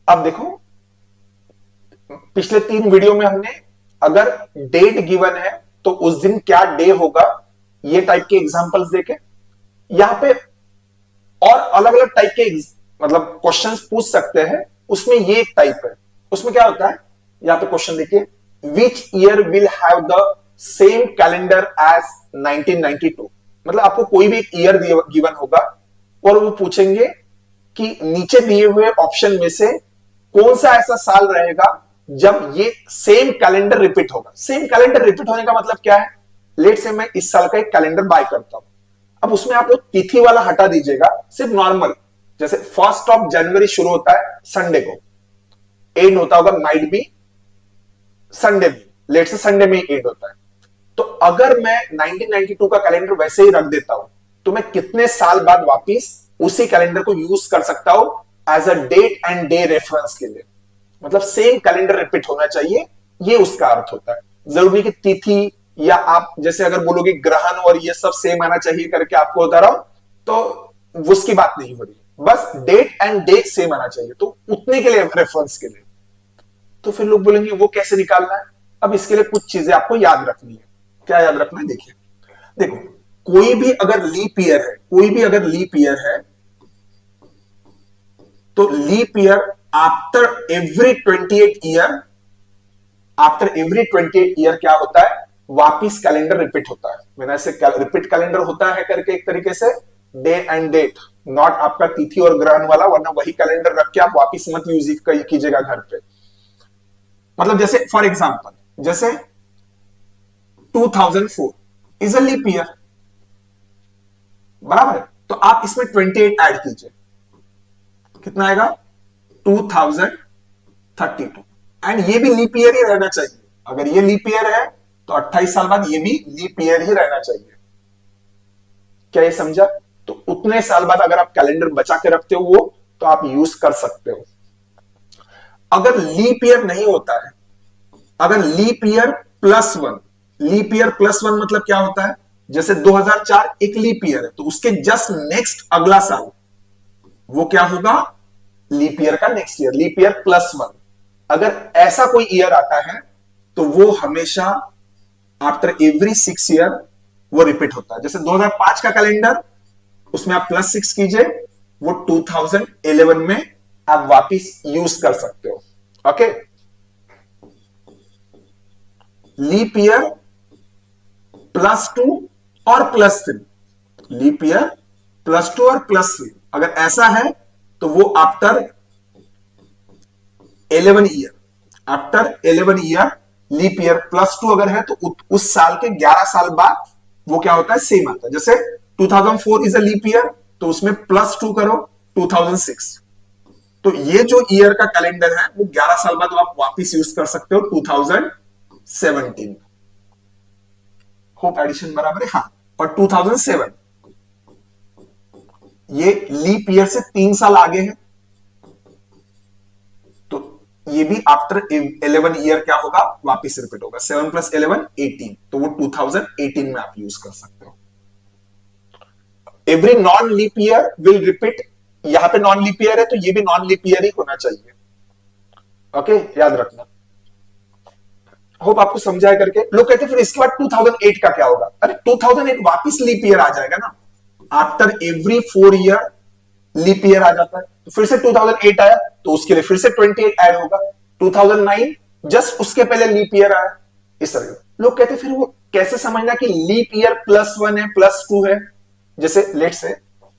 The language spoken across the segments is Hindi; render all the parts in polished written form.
अब देखो, पिछले 3 वीडियो में हमने अगर डेट गिवन है तो उस दिन क्या डे होगा, ये टाइप के एग्जांपल्स देखे। यहां पे और अलग अलग टाइप के मतलब क्वेश्चंस पूछ सकते हैं, उसमें ये एक टाइप है। उसमें क्या होता है, यहां पे क्वेश्चन देखिए, which year will have the same calendar as 1992। मतलब आपको कोई भी एक ईयर गिवन होगा और वो पूछेंगे कि नीचे दिए हुए ऑप्शन में से कौन सा ऐसा साल रहेगा जब ये सेम कैलेंडर रिपीट होगा। सेम कैलेंडर रिपीट होने का मतलब क्या है, लेट से मैं इस साल का एक कैलेंडर बाय करता हूं, अब उसमें आप वो तिथि वाला हटा दीजिएगा, सिर्फ नॉर्मल, जैसे 1 जनवरी शुरू होता है संडे को, एंड होता होगा माइट बी संडे में, लेट से संडे में एंड होता है। तो अगर मैं 1992 का कैलेंडर वैसे ही रख देता हूं तो मैं कितने साल बाद वापिस उसी कैलेंडर को यूज कर सकता हूं as a date and day reference के लिए। मतलब सेम कैलेंडर रिपीट होना चाहिए, ये उसका अर्थ होता है। जरूरी कि तिथि या आप जैसे अगर बोलोगे ग्रहण और ये सब सेम आना चाहिए करके आपको बता रहा हूं, तो उसकी बात नहीं हो रही, बस डेट एंड डे सेम आना चाहिए, तो उतने के लिए रेफरेंस के लिए। तो फिर लोग बोलेंगे वो कैसे निकालना है। अब इसके लिए कुछ चीजें आपको याद रखनी है। क्या याद रखना है, देखिए, देखो, कोई भी अगर लीप ईयर है, कोई भी अगर लीप ईयर है, तो leap year after every 28 year, after every 28 year क्या होता है, वापिस कैलेंडर रिपीट होता है। मैंने ऐसे रिपीट कैलेंडर होता है करके एक तरीके से डे एंड डेट, नॉट आपका तिथि और ग्रहण वाला, वरना वही कैलेंडर रख के आप वापिस मत यूज कीजिएगा घर पे। मतलब जैसे फॉर एग्जांपल, जैसे 2004 इज अ लीप ईयर, बराबर है, तो आप इसमें 28 ऐड कीजिए, कितना आएगा 2032। एंड ये भी लीप ईयर ही रहना चाहिए। अगर ये लीप ईयर है तो 28 साल बाद ये भी लीप ईयर ही रहना चाहिए। क्या ये समझा? तो उतने साल बाद अगर आप कैलेंडर बचा के रखते हो वो, तो आप यूज कर सकते हो। अगर लीप ईयर नहीं होता है, अगर लीप ईयर +1, लीप ईयर +1 मतलब क्या होता है, जैसे 2004 एक लीप ईयर है तो उसके जस्ट नेक्स्ट अगला साल वो क्या होगा, लीप ईयर का नेक्स्ट ईयर, लीप ईयर +1। अगर ऐसा कोई ईयर आता है तो वो हमेशा आफ्टर एवरी 6 ईयर वो रिपीट होता है। जैसे 2005 का कैलेंडर, उसमें आप +6 कीजिए, वो 2011 में आप वापिस यूज कर सकते हो। ओके, लीप ईयर +2 और +3, लीप ईयर +2 और +3 अगर ऐसा है तो वो after 11 year, after 11 year leap year +2 अगर है तो उस साल के 11 साल बाद वो क्या होता है, सेम आता है। जैसे 2004 इज अ लीप ईयर, तो उसमें +2 करो 2006, तो ये जो ईयर का कैलेंडर है वो 11 साल बाद आप वापिस यूज कर सकते हो 2017। होप एडिशन बराबर है, हाँ। और 2007 ये लीप ईयर से 3 साल आगे है, तो ये भी आफ्टर 11 ईयर क्या होगा, वापिस रिपीट होगा। 7 + 11 18, तो वो 2018 में आप यूज कर सकते हो। Every non leap year will repeat, यहां पे नॉन लीप ईयर है तो ये भी नॉन लीप ईयर ही होना चाहिए। ओके, याद रखना। होप आपको समझाया करके। लोग कहते फिर इसके बाद 2008 का क्या होगा, अरे 2008 वापिस लीप ईयर आ जाएगा ना, after every 4 year leap year आ जाता है, तो फिर से 2008 आया तो उसके लिए फिर से 28 ऐड होगा। 2009 जस्ट उसके पहले लीप ईयर आया, इस तरह। लोग कहते फिर वो कैसे समझना कि लीप ईयर +1 है +2 है, जैसे लेट से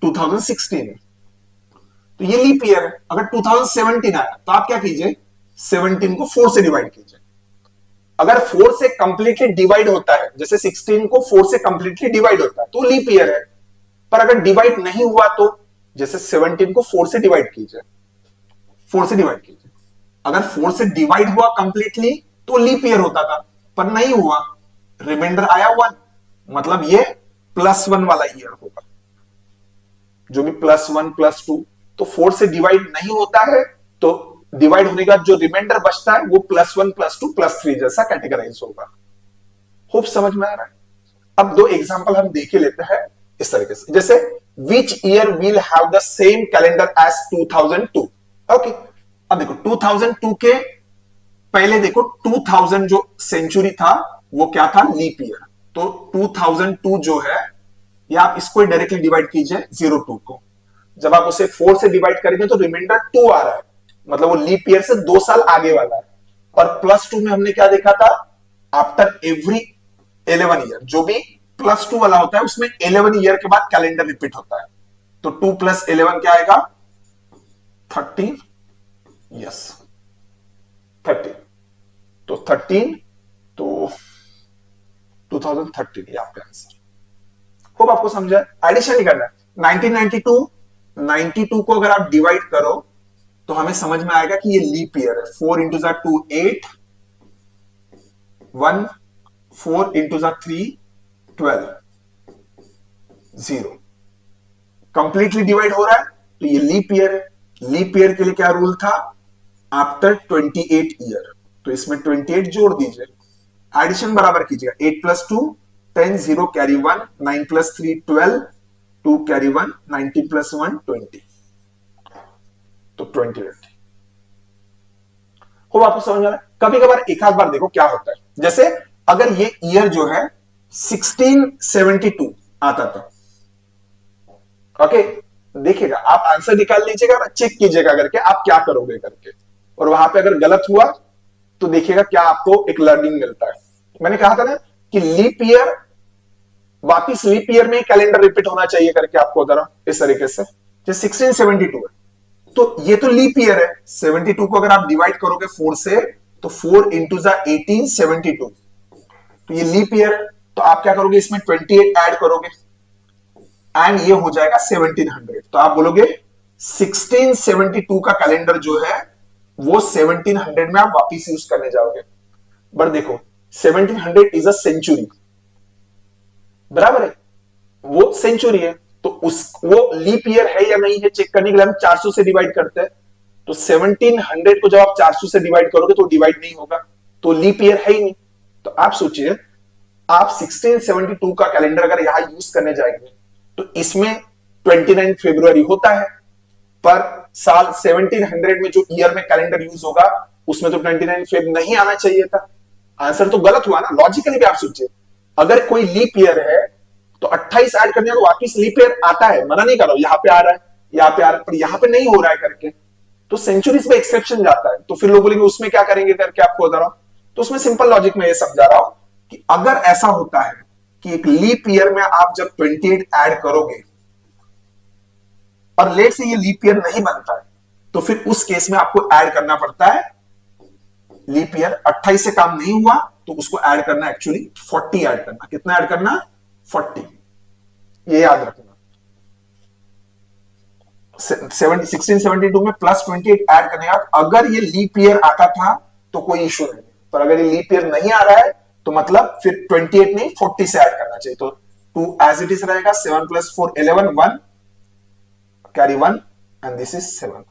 2016 है तो ये लीप ईयर है। अगर 2017 आया तो आप क्या कीजिए, 17 को 4 से डिवाइड कीजिए। अगर 4 से कंप्लीटली डिवाइड होता है, जैसे 16 को 4 से कंप्लीटली डिवाइड होता है तो लीप ईयर है। पर अगर डिवाइड नहीं हुआ तो जैसे 17 को 4 से डिवाइड कीजिए, 4 से डिवाइड कीजिए। अगर 4 से डिवाइड हुआ कंप्लीटली तो लीप ईयर होता था, पर नहीं हुआ, रिमाइंडर आया 1, मतलब ये +1 वाला ईयर होगा। जो भी +1 +2, तो 4 से डिवाइड नहीं होता है तो डिवाइड होने का जो रिमाइंडर बचता है वो +1 +2 +3 जैसा कैटेगराइज होगा। होप समझ में आ रहा है। अब 2 एग्जांपल हम देख लेते हैं इस तरीके से, जैसे which year will have the same calendar as 2002। Okay, अब देखो 2002 के पहले देखो 2000 जो सेंचुरी था वो क्या था, लीप ईयर। तो 2002 जो है, या आप इसको डायरेक्टली डिवाइड कीजिए 02 को। जब आप उसे 4 से डिवाइड करेंगे तो रिमाइंडर 2 आ रहा है, मतलब वो लीप ईयर से 2 साल आगे वाला है। और +2 में हमने क्या देखा था, आफ्टर एवरी 11 ईयर, जो भी +2 वाला होता है उसमें 11 ईयर के बाद कैलेंडर रिपीट होता है। तो 2 + 11 क्या आएगा, 13। यस 13। तो 13, तो 2013 ये आपका आंसर। होप आपको समझा है। एडिशन नहीं करना है। 1992 को अगर आप डिवाइड करो तो हमें समझ में आएगा कि ये लीप ईयर है। 4 इंटू 2 8, 1 4 इंटू 3 12, 0 कंप्लीटली डिवाइड हो रहा है, तो ये लीप ईयर है। लीप ईयर के लिए क्या रूल था, आफ्टर 28 ईयर, तो इसमें 28 जोड़ दीजिए, एडिशन बराबर कीजिएगा। 8 + 2 10, 0 कैरी 1, 9 + 3 12, 2 कैरी 1, 19 + 1 20, तो 28। हो आपको समझ में आ रहा है। कभी कभार एक आध बार देखो क्या होता है, जैसे अगर ये ईयर जो है 1672 आता था, ओके, देखिएगा आप आंसर निकाल लीजिएगा, चेक कीजिएगा करके आप क्या करोगे करके, और वहां पे अगर गलत हुआ तो देखिएगा क्या आपको एक लर्निंग मिलता है। मैंने कहा था ना कि लीप ईयर, वापिस लीप ईयर में कैलेंडर रिपीट होना चाहिए करके आपको जरा इस तरीके से, जो 1672 है तो ये तो लीप ईयर है। 72 को अगर आप डिवाइड करोगे 4 से, तो 4 इंटू 18 72, तो ये लीप ईयर है। तो आप क्या करोगे, इसमें 28 ऐड करोगे एंड ये हो जाएगा 1700। तो आप बोलोगे 1672 का कैलेंडर जो है वो 1700 में आप वापिस यूज करने जाओगे। बट देखो 1700 इज अ सेंचुरी, बराबर है, वो सेंचुरी है, तो उस वो लीप ईयर है या नहीं है चेक करने के लिए हम 400 से डिवाइड करते हैं। तो 1700 को जब आप 400 से डिवाइड करोगे तो डिवाइड नहीं होगा, तो लीप ईयर है ही नहीं। तो आप सोचिए, आप 1672 का कैलेंडर अगर यहां यूज करने जाएंगे तो इसमें 29 फरवरी होता है, पर साल 1700 में जो ईयर में कैलेंडर यूज होगा उसमें तो 29 फेब नहीं आना चाहिए था। आंसर तो गलत हुआ ना। लॉजिकली भी आप सोचिए, अगर कोई लीप ईयर है तो 28 ऐड करने तो वापिस लीप ईयर आता है, मना नहीं कर रहा हूं, यहां पे आ रहा है, यहां पे आ रहा है, पर यहां पे नहीं हो रहा है करके, तो सेंचुरीज में एक्सेप्शन जाता है। तो फिर लोग बोलेंगे उसमें क्या करेंगे करके आपको बता रहा हूं। तो उसमें सिंपल लॉजिक में ये समझा रहा हूं कि अगर ऐसा होता है कि एक लीप ईयर में आप जब 28 ऐड करोगे और लेट से ये लीप ईयर नहीं बनता है, तो फिर उस केस में आपको ऐड करना पड़ता है लीप ईयर। 28 से काम नहीं हुआ तो उसको ऐड करना, एक्चुअली 40 ऐड करना। कितना ऐड करना, 40, ये याद रखना। 1672 में +28 ऐड करने का, अगर ये लीप ईयर आता था तो कोई इशू नहीं, पर अगर ये लीप ईयर नहीं आ रहा है तो मतलब फिर 28 नहीं 40 से ऐड करना चाहिए। तो 2 एज इट इज रहेगा, 7 + 4 11, 1 कैरी 1 एंड दिस इज 7।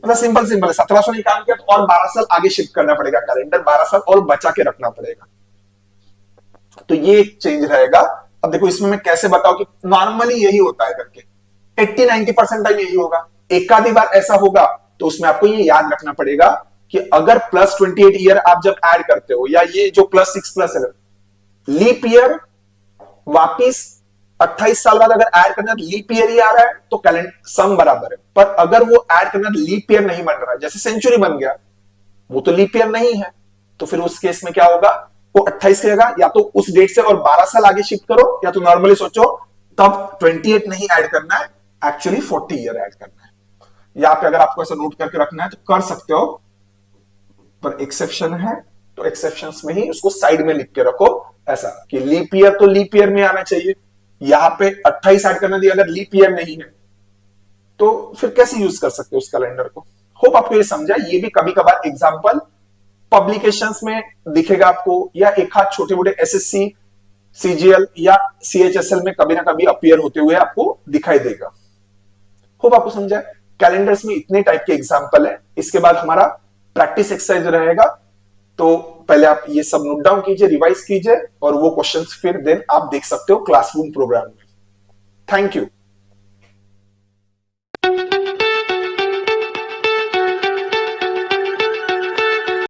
मतलब सिंपल सिंपल है। 1700 ने काम किया तो और 12 साल आगे शिफ्ट करना पड़ेगा कैलेंडर, 12 साल और बचा के रखना पड़ेगा, तो ये एक चेंज रहेगा। अब देखो इसमें मैं कैसे बताऊं कि नॉर्मली यही होता है करके, 80-90% टाइम यही होगा। एक आधी बार ऐसा होगा तो उसमें आपको ये याद रखना पड़ेगा कि अगर +28 ईयर आप जब ऐड करते हो, या ये जो +6 +7 लीप ईयर वापिस 28 साल बाद अगर ऐड करना लीप ईयर ही आ रहा है तो कैलेंडर सम बराबर है। पर अगर वो ऐड करना लीप ईयर नहीं बन रहा है, जैसे सेंचुरी बन गया, वो तो लीप ईयर नहीं है, तो फिर उस केस में क्या होगा, वो 28 की जगह या तो उस डेट से और 12 साल आगे शिफ्ट करो, या तो नॉर्मली सोचो तब 28 नहीं ऐड करना है, एक्चुअली 40 ईयर ऐड करना है। या पे अगर आपको ऐसा नोट करके रखना है तो कर सकते हो, पर एक्सेप्शन है तो एक्सेप्शंस में ही उसको साइड में लिख के रखो, ऐसा कि लीप ईयर तो लीप ईयर में आना चाहिए। यहां पे 28 ऐड करना दिया, अगर लीप ईयर नहीं है तो फिर कैसे यूज कर सकते हो उस कैलेंडर को। होप आपको ये समझा। ये भी कभी कभार एग्जांपल पब्लिकेशंस में दिखेगा आपको, या एक हाथ छोटे मोटे एसएससी, सीजीएल या सीएचएसएल में कभी ना कभी अपीयर होते हुए आपको दिखाई देगा। होप आपको समझा। कैलेंडर्स में इतने टाइप के एग्जांपल है। इसके बाद हमारा प्रैक्टिस एक्सरसाइज रहेगा, तो पहले आप ये सब नोट डाउन कीजिए, रिवाइज कीजिए, और वो क्वेश्चंस फिर देन आप देख सकते हो क्लासरूम प्रोग्राम में। Thank you.